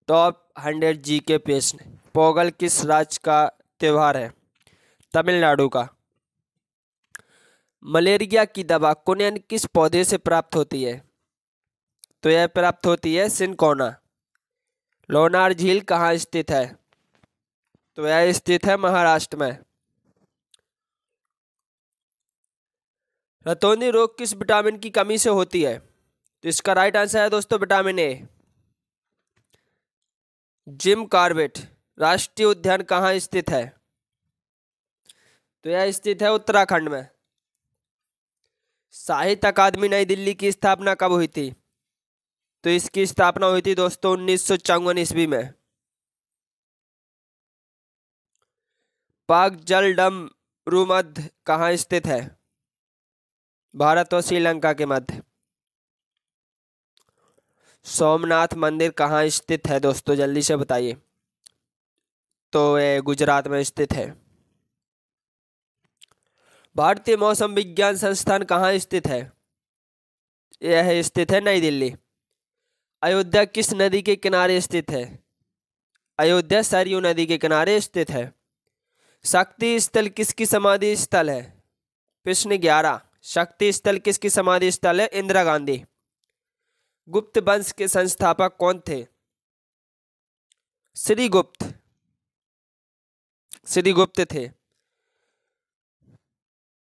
Top 100 GK प्रश्न। पोंगल किस राज्य का त्योहार है? तमिलनाडु का। मलेरिया की दवा कुनैन किस पौधे से प्राप्त होती है? तो यह प्राप्त होती है सिनकोना। लोनार झील कहाँ स्थित है? तो यह स्थित है महाराष्ट्र में। रतौंधी रोग किस विटामिन की कमी से होती है? तो इसका राइट आंसर है दोस्तों विटामिन ए। जिम कॉर्बेट राष्ट्रीय उद्यान कहाँ स्थित है? तो यह स्थित है उत्तराखंड में। साहित्य अकादमी नई दिल्ली की स्थापना कब हुई थी? तो इसकी स्थापना हुई थी दोस्तों 1954 ईस्वी में। पाक जलडम मध्य कहाँ स्थित है? भारत और श्रीलंका के मध्य। सोमनाथ मंदिर कहाँ स्थित है दोस्तों, जल्दी से बताइए। तो ये गुजरात में स्थित है। भारतीय मौसम विज्ञान संस्थान कहाँ स्थित है? यह स्थित है नई दिल्ली। अयोध्या किस नदी के किनारे स्थित है? अयोध्या सरयू नदी के किनारे स्थित है। शक्ति स्थल किसकी समाधि स्थल है? प्रश्न 11। शक्ति स्थल किसकी समाधि स्थल है? इंदिरा गांधी। गुप्त वंश के संस्थापक कौन थे? श्रीगुप्त। श्रीगुप्त थे।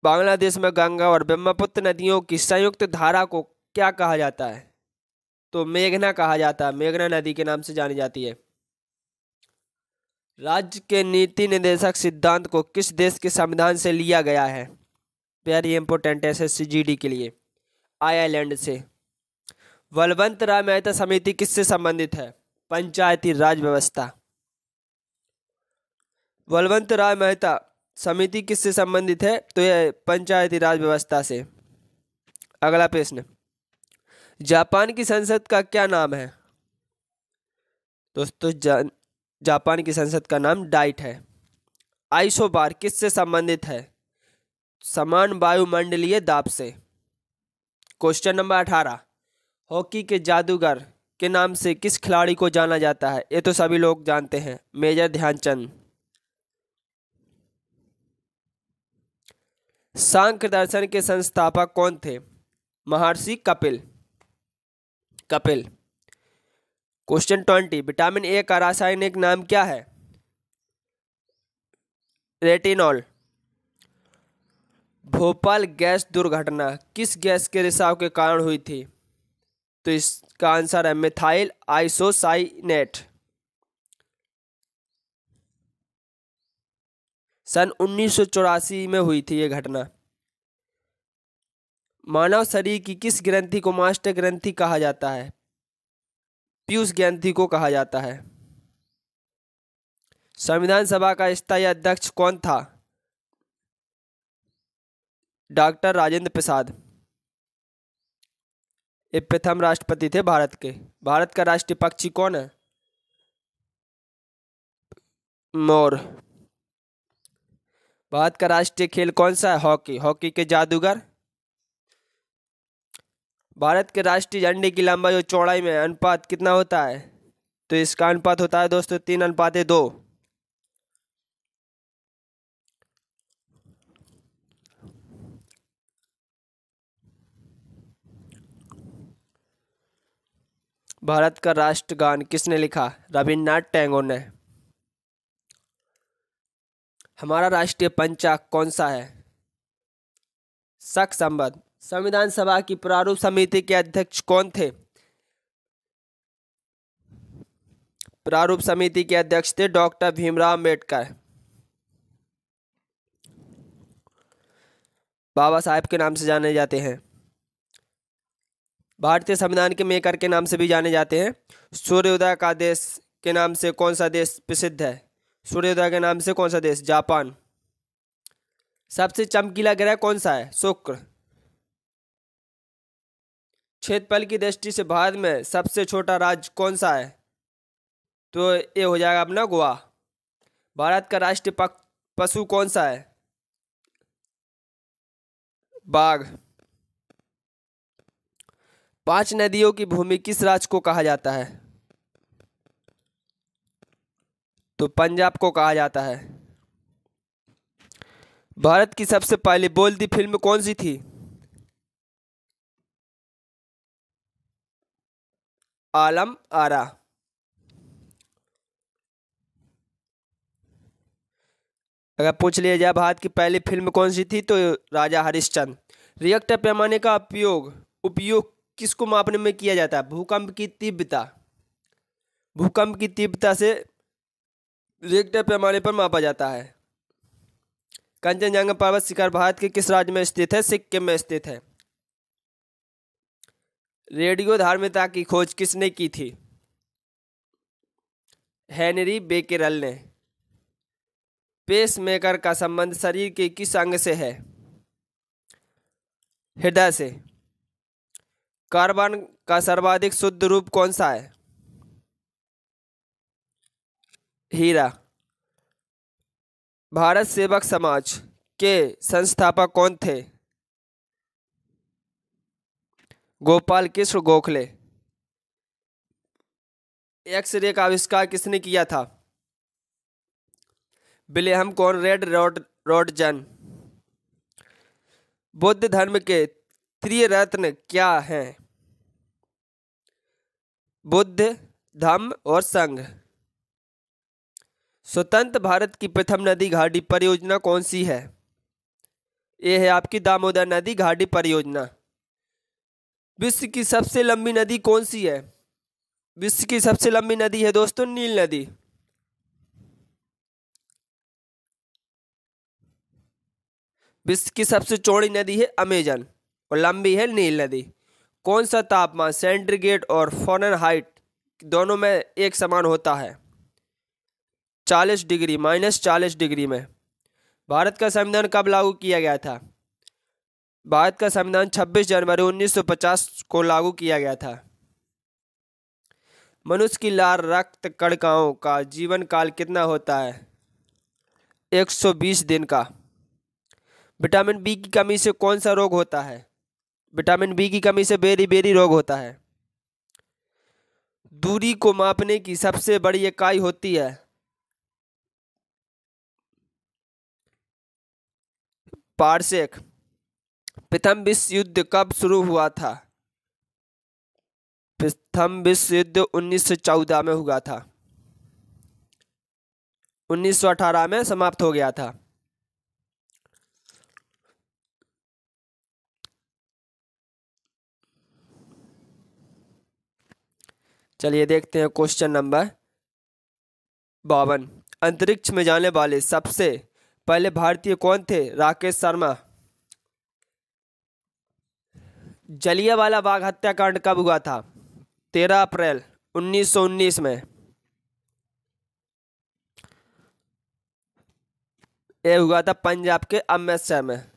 बांग्लादेश में गंगा और ब्रह्मपुत्र नदियों की संयुक्त धारा को क्या कहा जाता है? तो मेघना कहा जाता है। मेघना नदी के नाम से जानी जाती है। राज्य के नीति निर्देशक सिद्धांत को किस देश के संविधान से लिया गया है? वेरी इंपोर्टेंट एसएससी जीडी के लिए। आयरलैंड से। बलवंत राय मेहता समिति किससे संबंधित है? पंचायती राज व्यवस्था। बलवंत राय मेहता समिति किससे संबंधित है? तो यह पंचायती राज व्यवस्था से। अगला प्रश्न। जापान की संसद का क्या नाम है? दोस्तों जापान की संसद का नाम डाइट है। आइसोबार किससे संबंधित है? समान वायुमंडलीय दाब से। Question number 18। हॉकी के जादूगर के नाम से किस खिलाड़ी को जाना जाता है? ये तो सभी लोग जानते हैं, मेजर ध्यानचंद। सांख्य दर्शन के संस्थापक कौन थे? महर्षि Kapil. Kapil. Question 20। Vitamin A का रासायनिक नाम क्या है? रेटिनॉल। भोपाल गैस दुर्घटना किस गैस के रिसाव के कारण हुई थी? तो इसका आंसर है मिथाइल आइसोसाइनेट। सन 1984 में हुई थी यह घटना। मानव शरीर की किस ग्रंथि को मास्टर ग्रंथि कहा जाता है? पीयूष ग्रंथि को कहा जाता है। संविधान सभा का स्थायी अध्यक्ष कौन था? डॉक्टर राजेंद्र प्रसाद। ये प्रथम राष्ट्रपति थे भारत के। भारत का राष्ट्रीय पक्षी कौन है? मोर। भारत का राष्ट्रीय खेल कौन सा है? हॉकी। हॉकी के जादूगर। भारत के राष्ट्रीय झंडे की लंबाई और चौड़ाई में अनुपात कितना होता है? तो इसका अनुपात होता है दोस्तों 3:2। भारत का राष्ट्रगान किसने लिखा? रविन्द्रनाथ टैगोर ने। हमारा राष्ट्रीय पंचांग कौन सा है? शक संवत। संविधान सभा की प्रारूप समिति के अध्यक्ष कौन थे? प्रारूप समिति के अध्यक्ष थे डॉक्टर भीमराव अंबेडकर। बाबा साहेब के नाम से जाने जाते हैं। भारतीय संविधान के मेकर के नाम से भी जाने जाते हैं। सूर्योदय का देश के नाम से कौन सा देश प्रसिद्ध है? सूर्योदय के नाम से कौन सा देश? जापान। सबसे चमकीला ग्रह कौन सा है? शुक्र। क्षेत्रफल की दृष्टि से भारत में सबसे छोटा राज्य कौन सा है? तो ये हो जाएगा अपना गोवा। भारत का राष्ट्रीय पशु कौन सा है? बाघ। 5 नदियों की भूमि किस राज्य को कहा जाता है? तो पंजाब को कहा जाता है। भारत की सबसे पहली बोलती फिल्म कौन सी थी? आलम आरा। अगर पूछ लिया जाए भारत की पहली फिल्म कौन सी थी तो राजा हरिश्चंद्र। रिएक्टर पैमाने का उपयोग उपयोग किसको मापने में किया जाता है? भूकंप की तीव्रता। भूकंप की तीव्रता से रिएक्टर पैमाने पर मापा जाता है। कंचनजंगा पर्वत शिखर भारत के किस राज्य में स्थित है? सिक्किम में स्थित है। रेडियो धार्मिकता की खोज किसने की थी? हेनरी बेकेरल ने। पेसमेकर का संबंध शरीर के किस अंग से है? हृदय से। कार्बन का सर्वाधिक शुद्ध रूप कौन सा है? हीरा। भारत सेवक समाज के संस्थापक कौन थे? गोपाल कृष्ण गोखले। एक्सरे का आविष्कार किसने किया था? William Conrad रॉडजन। बुद्ध धर्म के त्रिरत्न क्या हैं? बुद्ध, धम्म और संघ। स्वतंत्र भारत की प्रथम नदी घाटी परियोजना कौन सी है? यह है आपकी दामोदर नदी घाटी परियोजना। विश्व की सबसे लंबी नदी कौन सी है? विश्व की सबसे लंबी नदी है दोस्तों नील नदी। विश्व की सबसे चौड़ी नदी है अमेजन और लंबी है नील नदी। कौन सा तापमान सेंटीग्रेड और फ़ारेनहाइट दोनों में एक समान होता है? 40 डिग्री -40 डिग्री में। भारत का संविधान कब लागू किया गया था? भारत का संविधान 26 जनवरी 1950 को लागू किया गया था। मनुष्य की लाल रक्त कणिकाओं का जीवन काल कितना होता है? 120 दिन का। विटामिन बी की कमी से कौन सा रोग होता है? विटामिन बी की कमी से बेरी रोग होता है। दूरी को मापने की सबसे बड़ी इकाई होती है पारसेक। प्रथम विश्व युद्ध कब शुरू हुआ था? प्रथम विश्व युद्ध 1914 में हुआ था। 1918 में समाप्त हो गया था। चलिए देखते हैं क्वेश्चन नंबर 52। अंतरिक्ष में जाने वाले सबसे पहले भारतीय कौन थे? राकेश शर्मा। जलियांवाला बाग हत्याकांड कब हुआ था? 13 अप्रैल 1919 में। यह हुआ था पंजाब के अमृतसर में।